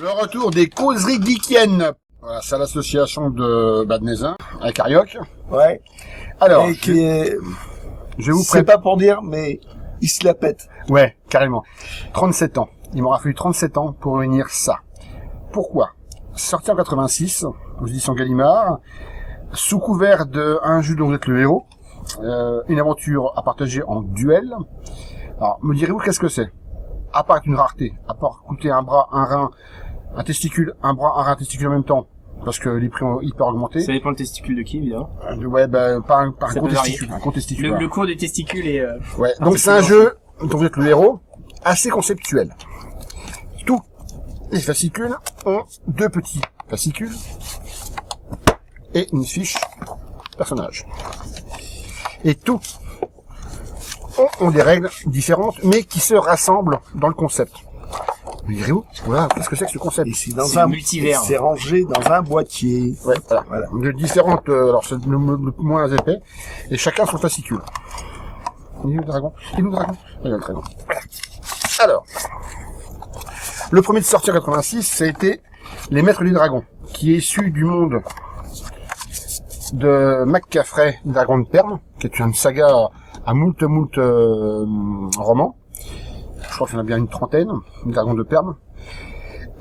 Le retour des causeries geekiennes. Voilà, c'est l'association de Badnézin, avec Arioc. Ouais. Alors, Et qui est... je vous C'est pas pour dire, mais il se la pète. Ouais, carrément. 37 ans. Il m'aura fallu 37 ans pour réunir ça. Pourquoi? Sorti en 86, aux éditions Gallimard, sous couvert d'un jeu dont vous êtes le héros, une aventure à partager en duel. Alors, me direz-vous qu'est-ce que c'est? À part une rareté, à part coûter un bras, un rein, un testicule, un bras, un rein, un testicule en même temps, parce que les prix ont hyper augmenté. Ça dépend le testicule de qui, évidemment. Ouais, ben, pas un gros peut testicule, un gros testicule. Le cours des testicules est... Ouais, donc c'est un jeu dont vous êtes le héros, assez conceptuel. Tous les fascicules ont deux petits fascicules et une fiche personnage. Et tous ont des règles différentes, mais qui se rassemblent dans le concept. Vous direz-vous, voilà, qu'est-ce que c'est que ce concept? Et c'est dans un multivers. C'est rangé dans un boîtier. Ouais, voilà. De différentes, alors c'est le moins épais, et chacun son fascicule. Il est où le dragon? Il est où le dragon? Il est où le dragon? Voilà. Alors, le premier de sortir en 86, ça a été Les Maîtres du Dragon, qui est issu du monde de McCaffrey, Dragon de Perme, qui est une saga à moult romans. Je crois qu'il y en a bien une trentaine, une Dragon de Perme.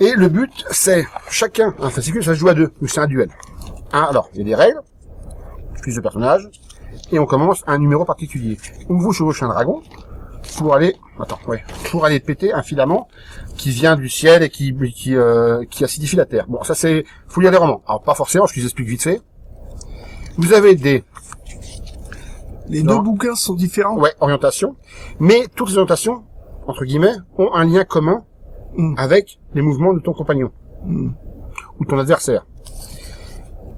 Et le but, c'est chacun, un fascicule, ça se joue à deux, donc c'est un duel. Alors, il y a des règles, fiche de personnage, et on commence un numéro particulier. Où vous chevauchez un dragon pour aller, pour aller péter un filament qui vient du ciel et qui acidifie la terre. Bon, ça c'est, faut lire les romans. Alors pas forcément, je vous explique vite fait. Vous avez des Les deux bouquins sont différents. Ouais, orientations. Mais toutes les orientations, entre guillemets, ont un lien commun avec les mouvements de ton compagnon. Ou ton adversaire.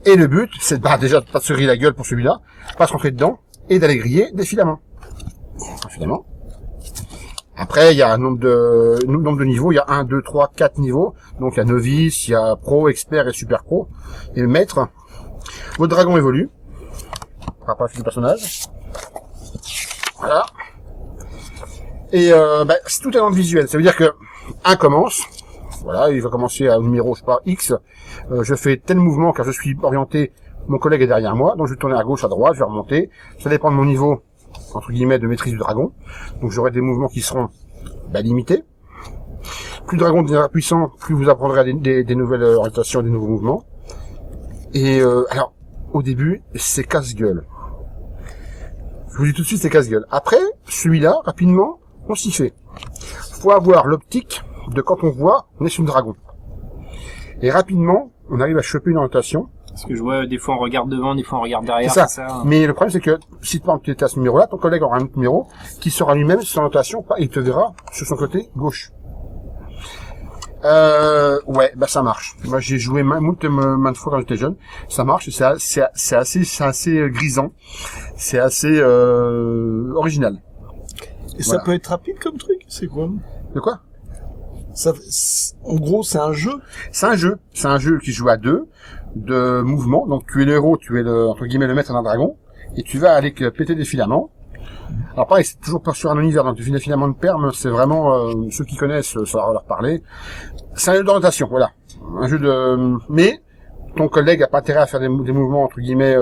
Et le but, c'est déjà de pas se griller la gueule pour celui-là, pas se rentrer dedans, et d'aller griller des filaments. Un filament. Après, il y a un nombre de niveaux, il y a 1, 2, 3, 4 niveaux. Donc il y a novice, il y a pro, expert et super pro. Et maître. Votre dragon évolue. Par rapport à la fiche du personnage. Voilà. Et tout est dans le visuel. Ça veut dire que un commence. Voilà, il va commencer à un numéro, je sais pas, X. Je fais tel mouvement car je suis orienté. Mon collègue est derrière moi, donc je vais tourner à gauche, à droite, je vais remonter. Ça dépend de mon niveau, entre guillemets, de maîtrise du dragon. Donc j'aurai des mouvements qui seront limités. Plus le dragon deviendra puissant, plus vous apprendrez des nouvelles orientations, des nouveaux mouvements. Et alors, au début, c'est casse-gueule. Je vous dis tout de suite, c'est casse-gueule. Après, celui-là, rapidement, on s'y fait. Faut avoir l'optique de quand on voit, on est sur le dragon. Et rapidement, on arrive à choper une orientation. Parce que je vois, des fois on regarde devant, des fois on regarde derrière. C'est ça. Mais le problème, c'est que si par exemple tu étais à ce numéro-là, ton collègue aura un autre numéro qui sera lui-même sur l'orientation et il te verra sur son côté gauche. Ouais, ça marche. Moi, j'ai joué maintes fois quand j'étais jeune. Ça marche. C'est assez grisant. C'est assez original. Et ça peut être rapide comme truc. C'est quoi? De quoi? Ça, en gros, c'est un jeu. C'est un jeu. C'est un jeu qui joue à deux, de mouvement. Donc, tu es le héros, tu es entre guillemets le maître d'un dragon, et tu vas aller péter des filaments. Alors pareil, c'est toujours pas sur un univers, donc des filaments de perme, c'est vraiment, ceux qui connaissent, ça va leur parler. C'est un jeu d'orientation, voilà. Un jeu de, mais, ton collègue a pas intérêt à faire des mouvements, entre guillemets,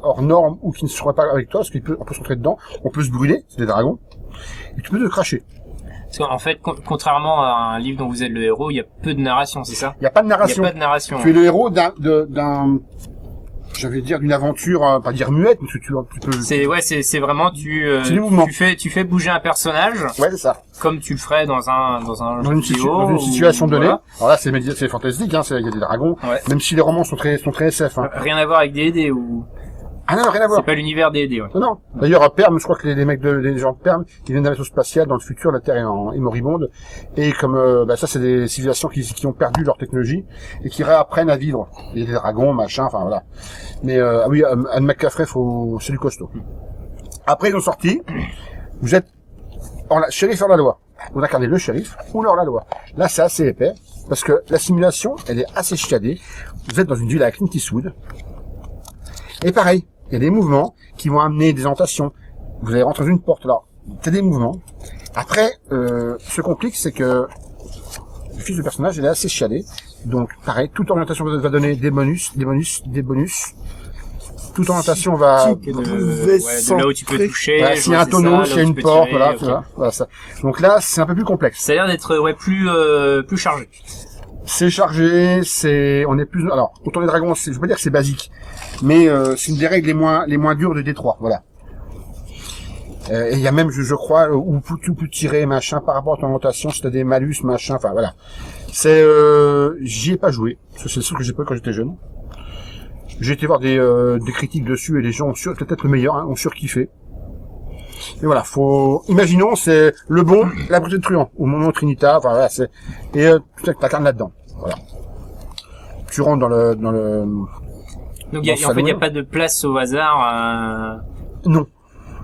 hors normes, ou qui ne seraient pas avec toi, parce on peut se rentrer dedans, on peut se brûler, c'est des dragons, et tu peux te cracher. Parce qu'en fait, contrairement à un livre dont vous êtes le héros, il y a peu de narration, c'est ça? Il y a pas de narration. Il y a pas de narration. Tu es le héros j'avais dire d'une aventure, pas dire muette, mais tu peux. C'est vraiment c'est du mouvement. Tu fais bouger un personnage. Ouais, c'est ça. Comme tu le ferais dans une situation donnée. Voilà. Alors là, c'est fantastique, hein, il y a des dragons. Ouais. Même si les romans sont très SF, hein. Rien à voir avec D&D ou. Ah non, rien à voir. C'est pas l'univers D&D, ouais. Non. D'ailleurs, à Perm, je crois que les mecs les gens de Perm, ils viennent d'un vaisseau spatial dans le futur, la Terre est moribonde. Et comme, ça, c'est des civilisations qui ont perdu leur technologie et qui réapprennent à vivre. Il y a des dragons, machin, enfin, voilà. Mais, oui, Anne McCaffrey, c'est du costaud. Après, ils ont sorti, vous êtes, shérif hors la loi. Vous incarnez le shérif ou hors la loi. Là, c'est assez épais, parce que la simulation, elle est assez chiadée. Vous êtes dans une ville avec Clint Eastwood. Et pareil. Il y a des mouvements qui vont amener des orientations. Vous allez rentrer dans une porte. Alors, t'as des mouvements. Après, ce qu'on complique, c'est que La fiche de personnage, elle est assez chialée. Donc, pareil, toute orientation va donner des bonus. Toute orientation va... de là où tu peux toucher. Voilà, s'il y a un tonneau, s'il y a une porte, voilà, tu vois, voilà ça. Donc là, c'est un peu plus complexe. Ça a l'air d'être plus chargé. C'est chargé, on est plus, alors, autant les dragons, je veux pas dire que c'est basique, mais c'est une des règles les moins dures de D3, voilà. Et il y a même, je crois, où tu peux tirer, machin, par rapport à ton orientation, si t'as des malus, machin, enfin, voilà. J'y ai pas joué, parce que c'est sûr que j'ai pas quand j'étais jeune. J'ai été voir des critiques dessus, et les gens ont peut-être le meilleur, hein, ont surkiffé. Et voilà, imaginons, c'est le bon, la brute de truand, au moment Trinita, enfin, voilà, tu t'incarnes là-dedans. Voilà. Tu rentres dans le... Donc, en fait, il n'y a pas de place au hasard, Non.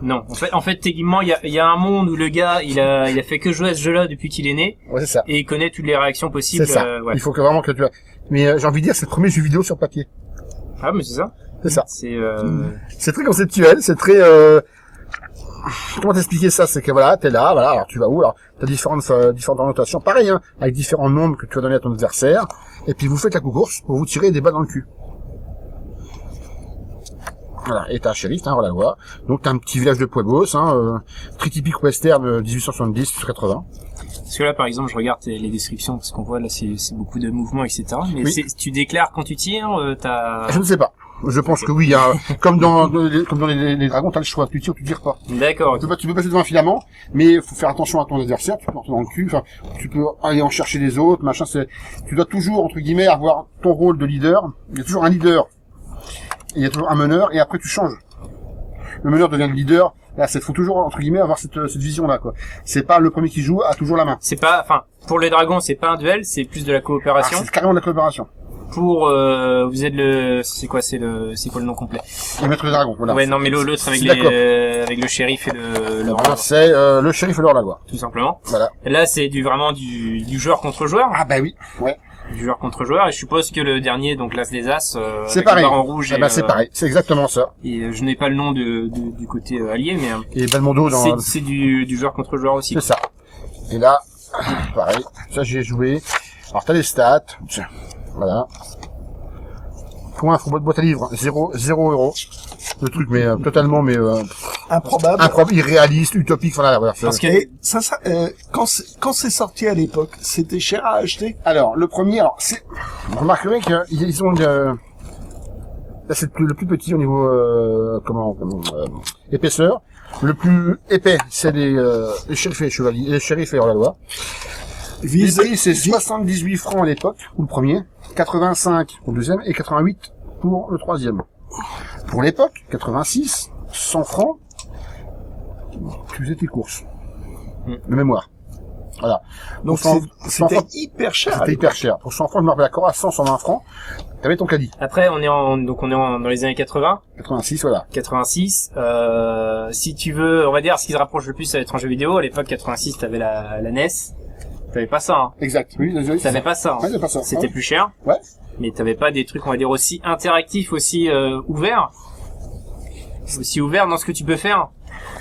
Non. En fait, techniquement, il y a un monde où le gars, il a fait que jouer à ce jeu-là depuis qu'il est né. Ouais, c'est ça. Et il connaît toutes les réactions possibles. C'est ça. Ouais. Il faut que vraiment que tu... Mais j'ai envie de dire, c'est le premier jeu vidéo sur papier. Ah, mais c'est ça. C'est ça. C'est très conceptuel, c'est très... Comment t'expliquer ça? C'est que voilà, t'es là, voilà, alors tu vas où? Alors, t'as différentes orientations, pareil, hein, avec différents nombres que tu vas donner à ton adversaire, et puis vous faites la course pour vous tirer des balles dans le cul. Voilà, et t'as un shérif, hein, voilà, voilà. Donc t'as un petit village de Pueblos, hein, très typique western 1870-80. Parce que là, par exemple, je regarde les descriptions, parce qu'on voit là, c'est beaucoup de mouvements, etc. Mais oui. Tu déclares quand tu tires, Je ne sais pas. Je pense que oui, hein, comme dans les dragons, t'as le choix, tu tires ou tu tires pas. D'accord. Tu peux passer devant un filament, mais il faut faire attention à ton adversaire, tu peux rentrer dans le cul, enfin, tu peux aller en chercher les autres, machin, tu dois toujours, entre guillemets, avoir ton rôle de leader. Il y a toujours un leader, il y a toujours un meneur, et après tu changes. Le meneur devient le leader, là, faut toujours, entre guillemets, avoir cette vision-là, quoi. C'est pas le premier qui joue a toujours la main. C'est pas, enfin, pour les dragons, c'est pas un duel, c'est plus de la coopération. C'est carrément de la coopération. Pour vous êtes c'est quoi le nom complet? Le maître des dragons, voilà. Ouais, non, mais l'autre avec le shérif et le voilà, c'est le shérif et le hors-la-loi. tout simplement. Voilà. Et là, c'est vraiment du joueur contre joueur. Ah bah oui, ouais. Du joueur contre joueur, et je suppose que le dernier, donc l'As des As, c'est avec pareil. le baron rouge. Ah bah c'est pareil, c'est exactement ça. Et je n'ai pas le nom du côté allié, mais et Belmondo dans. C'est du joueur contre joueur aussi. C'est ça. Et là, pareil, ça j'ai joué. Alors t'as les stats, tiens, voilà. Point, boîte à livres, 0 €. Le truc, mais totalement, mais improbable, irréaliste, utopique, voilà. Parce que ça, quand c'est sorti à l'époque, c'était cher à acheter. Alors, le premier, vous remarquerez qu'ils ont là, c'est le plus petit au niveau épaisseur. Le plus épais, c'est les shérifs et chevaliers, les shérifs et hors-la-loi. Les prix, c'est 78 francs à l'époque, pour le premier, 85 pour le deuxième, et 88 pour le troisième. Pour l'époque, 86, 100 francs, tu faisais tes courses. De mémoire. Voilà. Donc c'était hyper cher. C'était hyper cher. Pour 100 francs, je me rappelle d'accord, à 120 francs, t'avais ton caddie. Après, on est dans les années 80. 86, voilà. 86. Si tu veux, on va dire, ce qui se rapproche le plus, ça va être un jeu vidéo. À l'époque, 86, t'avais la NES. T'avais pas ça, hein. Exact. Oui, t'avais pas ça, hein. Ouais, pas ça. C'était plus cher. Ouais. Mais t'avais pas des trucs, on va dire, aussi interactifs, aussi ouverts. Aussi ouverts dans ce que tu peux faire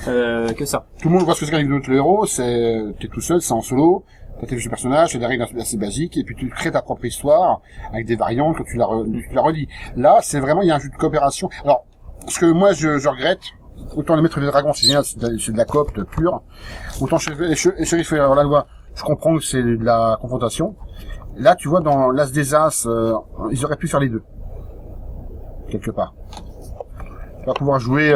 que ça. Tout le monde voit ce que c'est qu'un livre de le héros, t'es tout seul, c'est en solo, t'as tes personnages, c'est des règles assez basiques, et puis tu crées ta propre histoire, avec des variantes, quand tu la relis. Là, c'est vraiment, il y a un jeu de coopération. Alors, ce que moi, je regrette, autant les maîtres des dragons, c'est génial, c'est de la coop pure, autant les shérifs et la loi, je comprends que c'est de la confrontation. Là, tu vois, dans l'As des As, ils auraient pu faire les deux. Quelque part. Tu vas pouvoir jouer,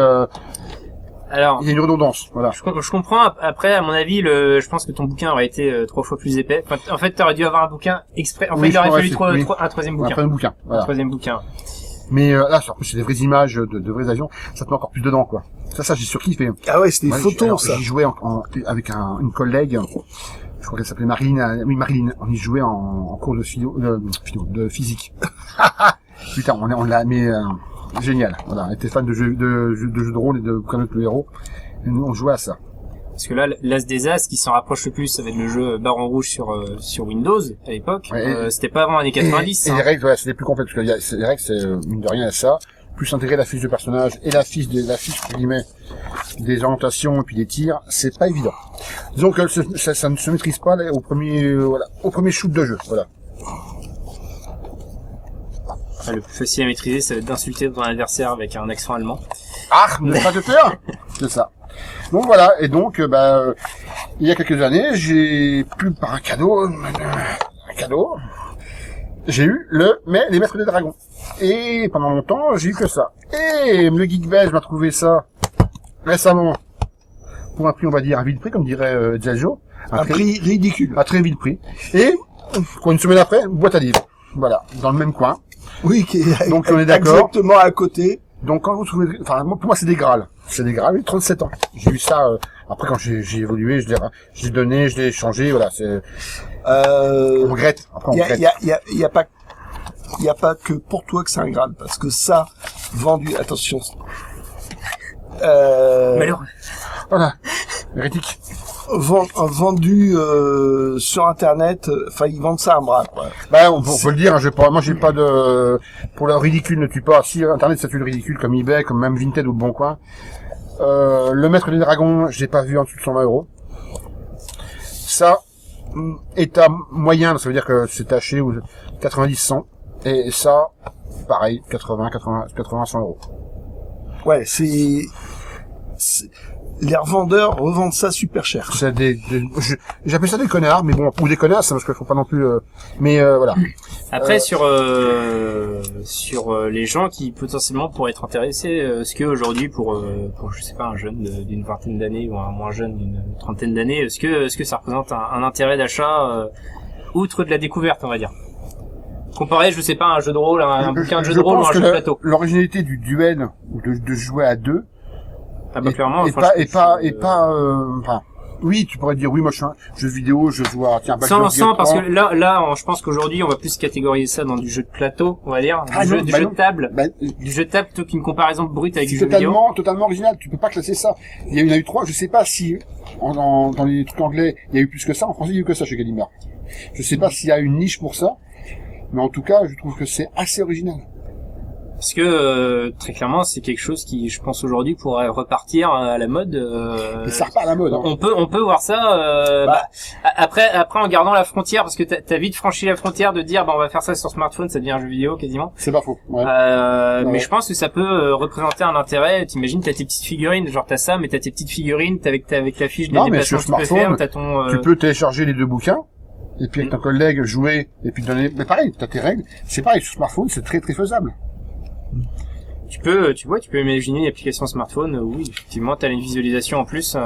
alors, il y a une redondance, voilà. Je comprends. Après, à mon avis, je pense que ton bouquin aurait été 3 fois plus épais. Enfin, en fait, t'aurais dû avoir un bouquin exprès. En fait, il aurait fallu un troisième bouquin. Un troisième bouquin, voilà. Un troisième bouquin. Mais là, c'est des vraies images de vrais avions. Ça te met encore plus dedans, quoi. Ça, j'ai surkiffé. Ah ouais, c'était des photos, ça. J'y jouais avec une collègue. Je crois qu'elle s'appelait Marilyn. Oui, Marilyn. On y jouait en cours de physique. Putain, on l'a mis génial. Voilà, elle était fan de jeux de rôle et de connaître le héros. Et nous, on jouait à ça. Parce que là, l'As des As, qui s'en rapproche le plus, ça va être le jeu Baron Rouge sur Windows, à l'époque. Ouais, c'était pas avant années 90. Et les règles, ouais, c'était plus complexe. Parce que les règles, c'est, mine de rien, à ça. Plus intégrer la fiche de personnage et la fiche, entre guillemets, des orientations et puis des tirs, c'est pas évident. Disons que ça ne se maîtrise pas là, au premier shoot de jeu, voilà. Le plus facile à maîtriser, ça va être d'insulter ton adversaire avec un accent allemand. Ah, ne pas te taire. C'est ça. Donc voilà, et donc il y a quelques années, j'ai pu par un cadeau, j'ai eu les Maîtres des Dragons. Et pendant longtemps, j'ai eu que ça. Et le Geek Belge m'a trouvé ça récemment pour un prix, on va dire, un vil prix, comme dirait Diageo. Un prix ridicule. Un très vil prix. Et une semaine après, une boîte à livres. Voilà, dans le même coin. Oui, donc on est d'accord. Exactement à côté. Donc quand vous trouvez, enfin pour moi c'est des Graals. C'est des Graals, 37 ans. J'ai eu ça après quand j'ai évolué, je l'ai donné, je l'ai échangé, voilà, c'est on regrette. Après on regrette. Il y a pas que pour toi que c'est un Graal, parce que ça vendu, attention. Malheureux. Voilà. Hérétique. Vendu sur internet, enfin ils vendent ça à un bras, quoi. Bah on peut le dire, hein, moi j'ai pas de pour le ridicule ne tue pas. Si internet ça tue le ridicule comme eBay, comme même Vinted ou le Bon Coin. Le Maître des Dragons, je l'ai pas vu en dessous de 120 €. Ça est à moyen, ça veut dire que c'est taché ou 90-100 et ça pareil 80 100 €. Ouais, c'est les revendeurs revendent ça super cher. C'est j'appelle ça des connards, mais bon, ou des connasses, parce qu'il faut pas non plus, voilà. Après, sur les gens qui potentiellement pourraient être intéressés, est-ce que aujourd'hui, pour je sais pas, un jeune d'une vingtaine d'années ou un moins jeune d'une trentaine d'années, est-ce que ça représente un intérêt d'achat, outre de la découverte, on va dire? Comparé, je sais pas, un jeu de rôle, un bouquin de jeu de rôle ou un jeu de plateau. L'originalité du duel, ou de jouer à deux, Ah bah clairement, enfin, oui, tu pourrais dire oui, moi je suis un jeu vidéo, je joue à tiens, sans parce que là, je pense qu'aujourd'hui, on va plus catégoriser ça dans du jeu de plateau, on va dire, du jeu de table, du jeu de table plutôt qu'une comparaison brute avec du jeu vidéo. Totalement original. Tu peux pas classer ça. Il y en a eu 3. Je sais pas si dans les trucs anglais, il y a eu plus que ça. En français, il y a eu que ça chez Gallimard. Je sais pas s'il y a une niche pour ça, mais en tout cas, je trouve que c'est assez original. Parce que très clairement, c'est quelque chose qui, je pense aujourd'hui, pourrait repartir à la mode. Mais ça repart à la mode. Hein. On peut voir ça. Après, en gardant la frontière, parce que t'as vite franchi la frontière de dire, on va faire ça sur smartphone, ça devient un jeu vidéo quasiment. C'est pas faux. Ouais. Mais je pense que ça peut représenter un intérêt. T'imagines, t'as tes petites figurines, genre t'as ça, mais t'as tes petites figurines, avec ta fiche des déplacements que tu peux faire, t'as ton. Tu peux télécharger les 2 bouquins. Et puis avec ton collègue jouer et puis donner. Mais pareil, t'as tes règles. C'est pareil sur smartphone, c'est très très faisable. Tu peux imaginer une application smartphone où effectivement t'as une visualisation en plus.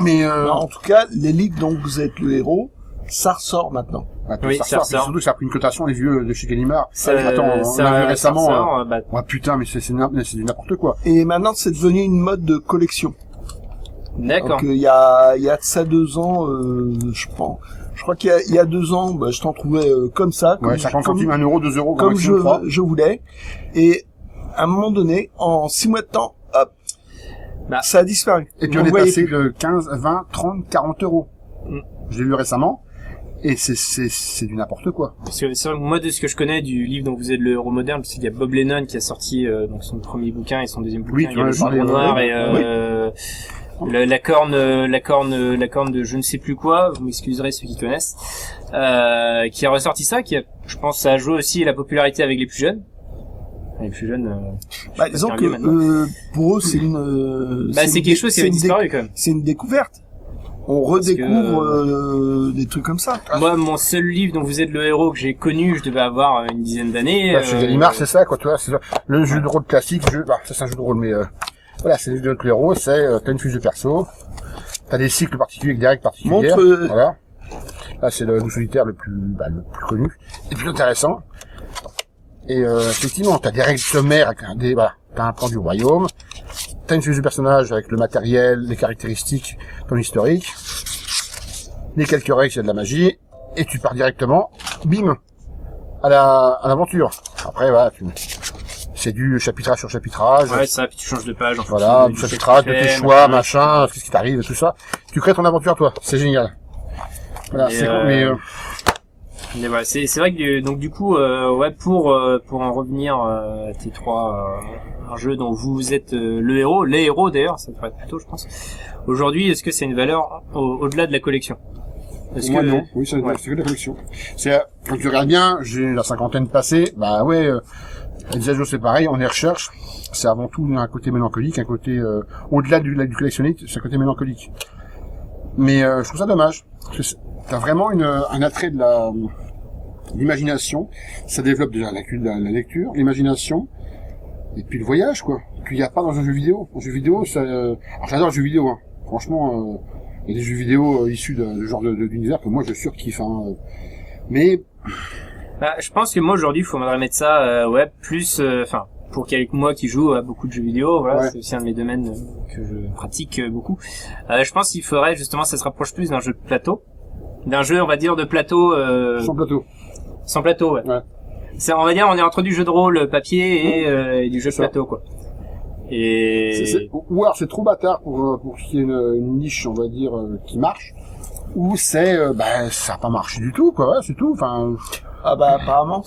Mais en tout cas, l'élite dont vous êtes le héros, ça ressort maintenant. Oui, ça ressort. Surtout que ça a pris une cotation, les vieux de chez Gallimard. Attends, on l'a vu récemment. Ressort, putain, mais c'est du n'importe quoi. Et maintenant, c'est devenu une mode de collection. D'accord. Donc il y a de ça 2 ans, je pense. Je crois qu'il y a 2 ans, je t'en trouvais comme ça. Ouais, 50 centimes, 1 €, 2 €. Comme je voulais. Et à un moment donné, en 6 mois de temps, hop, ça a disparu. Et puis on est passé de 15, 20, 30, 40 €. Je l'ai vu récemment. Et c'est du n'importe quoi. Parce que c'est vrai, moi, de ce que je connais du livre dont vous êtes le héros moderne, c'est qu'il y a Bob Lennon qui a sorti donc son premier bouquin et son deuxième bouquin. Oui, il y a le Charbon Noir et la corne de je ne sais plus quoi. Vous m'excuserez ceux qui connaissent. Qui a ressorti ça, je pense, ça a joué aussi à la popularité avec les plus jeunes. Les plus jeunes. Disons que pour eux, c'est une. C'est quelque chose qui avait disparu quand même. C'est une découverte. On redécouvre des trucs comme ça. Moi, mon seul livre dont vous êtes le héros que j'ai connu, je devais avoir une dizaine d'années. Chez Gallimard, c'est ça, quoi, tu vois, c'est le jeu de rôle classique, ça c'est un jeu de rôle, mais voilà, c'est le jeu de héros, c'est t'as une fiche de perso, t'as des cycles particuliers avec des règles particulières, voilà. Là, c'est le solitaire le plus connu, et plus intéressant. Et effectivement, t'as des règles sommaires, t'as un plan du royaume, t'as une fiche de personnage avec le matériel, les caractéristiques, ton historique, les quelques règles s'il y a de la magie, et tu pars directement, bim, à l'aventure. Après, voilà, c'est du chapitrage sur chapitrage. Ouais, ça, puis tu changes de page. Voilà, du chapitrage, de tes choix, machin, qu'est-ce qui t'arrive, tout ça. Tu crées ton aventure, toi. C'est génial. Voilà, mais voilà, c'est vrai que donc du coup pour en revenir à tes 3 un jeu dont vous êtes le héros, les héros d'ailleurs, ça devrait être plutôt, je pense. Aujourd'hui, est-ce que c'est une valeur au-delà de la collection? Pour moi, non. Oui, c'est que de la collection. Quand tu regardes bien, j'ai la cinquantaine passée, bah ouais, les ajouts c'est pareil, on les recherche. C'est avant tout un côté mélancolique, un côté, au-delà du collectionniste, c'est un côté mélancolique. Mais je trouve ça dommage. T'as vraiment un attrait de l'imagination. Ça développe déjà la lecture, l'imagination, et puis le voyage, quoi. Qu'il n'y a pas dans un jeu vidéo. Un jeu vidéo, ça, alors j'adore le jeu vidéo, hein. Franchement, il y a des jeux vidéo issus de genre d'univers que moi je surkiffe, hein. Mais bah, je pense que moi aujourd'hui, il faudrait mettre ça, plus, enfin, pour moi qui joue à beaucoup de jeux vidéo, voilà, ouais. C'est aussi un de mes domaines que je pratique beaucoup. Je pense qu'il faudrait justement, ça se rapproche plus d'un jeu de plateau, d'un jeu, on va dire, de plateau. sans plateau. Sans plateau, ouais. On va dire, on est entre du jeu de rôle papier et du jeu de plateau, quoi. Et ou alors c'est trop bâtard pour qu'il y ait une niche, on va dire, qui marche, ou c'est ça a pas marché du tout, quoi. Ouais, c'est tout. Enfin. Ah bah apparemment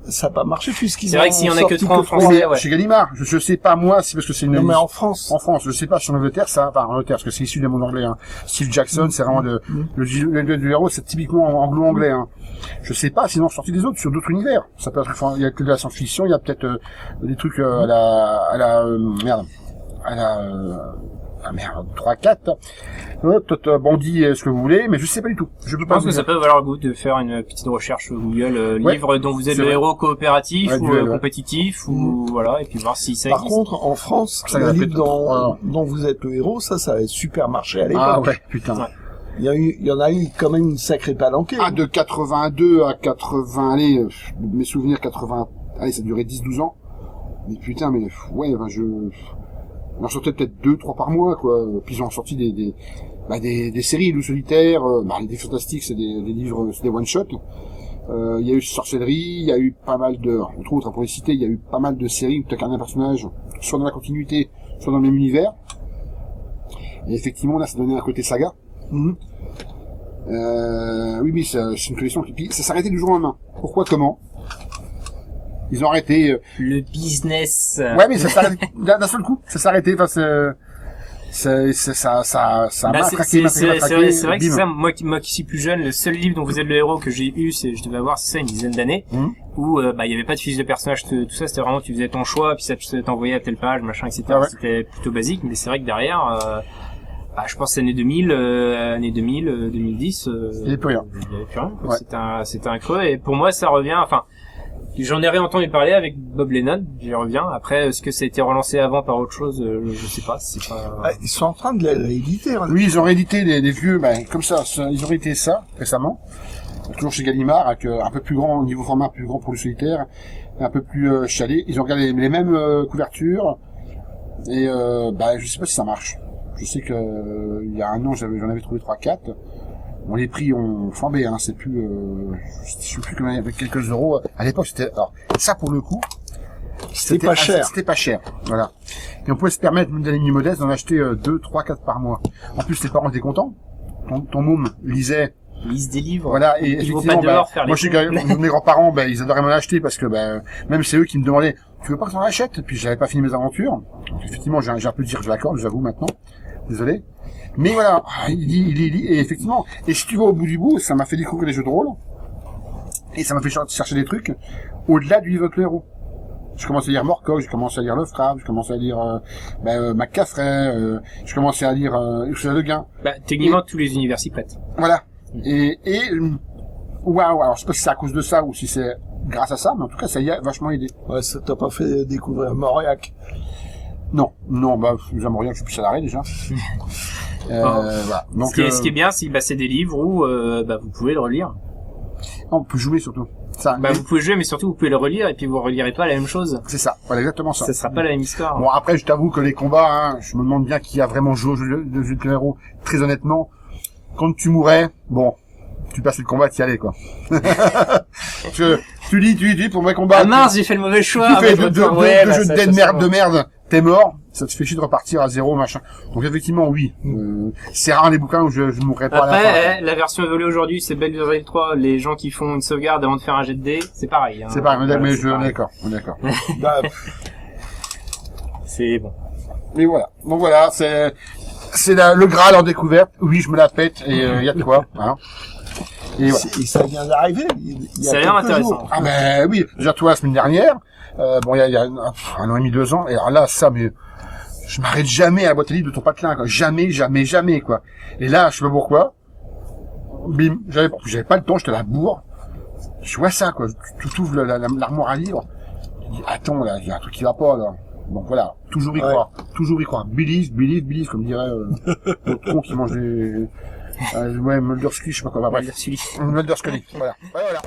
ça a pas marché puisqu'ils c'est vrai que s'il y en a que 3 en France, ouais. Chez Gallimard, je sais pas moi, c'est parce que c'est une. Non mais en France, je sais pas, sur l'Angleterre, ça, enfin en Angleterre, parce que c'est issu du monde anglais. Hein. Steve Jackson, c'est vraiment le héros, c'est typiquement anglo-anglais. Hein. Je sais pas, sinon sorti des autres sur d'autres univers. Ça peut être, il y a que de la science-fiction, il y a peut-être des trucs à la 3-4. Peut-être Bandit, ce que vous voulez, mais je sais pas du tout. Je pense que ça peut valoir le goût de faire une petite recherche Google, livre dont vous êtes le héros coopératif ou compétitif, ou voilà, et puis voir si ça existe. Par contre, en France, le livre dont vous êtes le héros, ça a super marché à l'époque. Ah ouais, putain. Ouais. Il y en a eu quand même une sacrée palanquée. Ah, de 82 à 80, allez, mes souvenirs 80, allez, ça durait 10-12 ans. Mais putain, mais, ouais, ben on en sortait peut-être 2-3 par mois, quoi. Puis ils ont sorti des séries, Loup solitaire, les Fantastiques, c'est des livres, c'est des one-shots. Il y a eu Sorcellerie, il y a eu pas mal de, entre autres, pour les citer, il y a eu pas mal de séries où tu incarnes un personnage, soit dans la continuité, soit dans le même univers. Et effectivement, là, ça donnait un côté saga. Oui, c'est une collection qui, ça s'arrêtait du jour au lendemain. Pourquoi, comment? Ils ont arrêté. Le business. Ouais, mais ça s'arrête d'un seul coup. Ça s'est arrêté. Enfin, ça m'a craqué. C'est vrai que c'est ça. Moi qui suis plus jeune, le seul livre dont vous êtes le héros que j'ai eu, je devais avoir, c'est ça, une dizaine d'années, où il y avait pas de fiche de personnage, tout ça, c'était vraiment, tu faisais ton choix, puis ça t'envoyait à telle page, machin, etc. Ouais. C'était plutôt basique, mais c'est vrai que derrière, je pense que l'année 2000, 2010, il y avait plus rien. Ouais. C'était un creux, et pour moi, ça revient, enfin, j'en ai réentendu parler avec Bob Lennon, j'y reviens. Après, est-ce que ça a été relancé avant par autre chose? Je sais pas, c'est pas... Ils sont en train de les rééditer. Hein. Oui, ils ont réédité des vieux, comme ça, ils ont réédité ça, récemment. Toujours chez Gallimard, avec un peu plus grand, niveau format plus grand pour le solitaire, un peu plus chalé. Ils ont regardé les mêmes couvertures, et je sais pas si ça marche. Je sais que il y a un an, j'en avais trouvé 3-4. Bon, les prix ont flambé, hein, c'est plus, je sais plus combien, avec quelques euros. À l'époque, c'était, alors, ça pour le coup, c'était pas cher. C'était pas cher, voilà. Et on pouvait se permettre, d'une année modeste, d'en acheter 2, 3, 4 par mois. En plus, les parents étaient contents. Ton môme lise des livres. Voilà, et effectivement, moi, mes grands-parents, ils adoraient m'en acheter parce que, même c'est eux qui me demandaient, tu veux pas que j'en achète? Puis j'avais pas fini mes aventures. Donc, effectivement, j'ai un peu de dire je l'accorde, j'avoue maintenant. Désolé. Mais voilà, il lit, et effectivement, et si tu vas au bout du bout, ça m'a fait découvrir les jeux de rôle, et ça m'a fait chercher des trucs au-delà du livre de héros. Je commençais à lire Morcock, je commençais à lire Lovecraft, je commençais à lire McCaffrey, je commençais à lire Ursula Le Guin. Techniquement, tous les univers s'y prêtent. Voilà. Et waouh, alors je sais pas si c'est à cause de ça ou si c'est grâce à ça, mais en tout cas ça y a vachement aidé. Ouais, ça t'a pas fait découvrir Mauriac? Non, Mauriac, je suis plus salarié déjà. Voilà. Donc, ce qui est bien, c'est des livres où vous pouvez le relire. On peut jouer surtout. Ça, vous pouvez jouer, mais surtout vous pouvez le relire et puis vous relirez pas la même chose. C'est ça, voilà exactement ça. Ça sera pas la même histoire. Bon, après je t'avoue que les combats, je me demande bien qui a vraiment joué au jeu de héros. Très honnêtement, quand tu mourais, tu passais le combat, t'y allais quoi. Tu dis pour mes combats. Ah mince, j'ai fait le mauvais choix. Tu fais deux jeux de merde, t'es mort. Ça te fait chier de repartir à zéro, machin. Donc effectivement, oui. C'est rare les bouquins où je ne mourrais pas à la fin. Après, la version évoluée aujourd'hui, c'est Baldur's Gate 3. Les gens qui font une sauvegarde avant de faire un jet de dés, c'est pareil. Hein. C'est pareil, mais on est d'accord. C'est bon. Mais voilà. Donc voilà, c'est le Graal en découverte. Oui, je me la pète et il y a de quoi. Hein. Et voilà. Et ça vient d'arriver. Il y Ça a l'air quelques intéressant. jours. Ah ben oui, déjà toi la semaine dernière, bon il y a un an et demi, 2 ans, et alors là ça mais je m'arrête jamais à la boîte à livres de ton patelin, quoi. Jamais quoi. Et là je sais pas pourquoi, bim, j'avais pas le temps, j'étais à la bourre, je vois ça quoi, tu ouvres l'armoire à livres, tu dis attends là, il y a un truc qui va pas là. Donc voilà, toujours y croire, believe, comme dirait l'autre con qui mange des ouais, Mulder Scully, je sais pas quoi, bref. Mulder Scully. Mulder Scully, voilà. Ouais, voilà.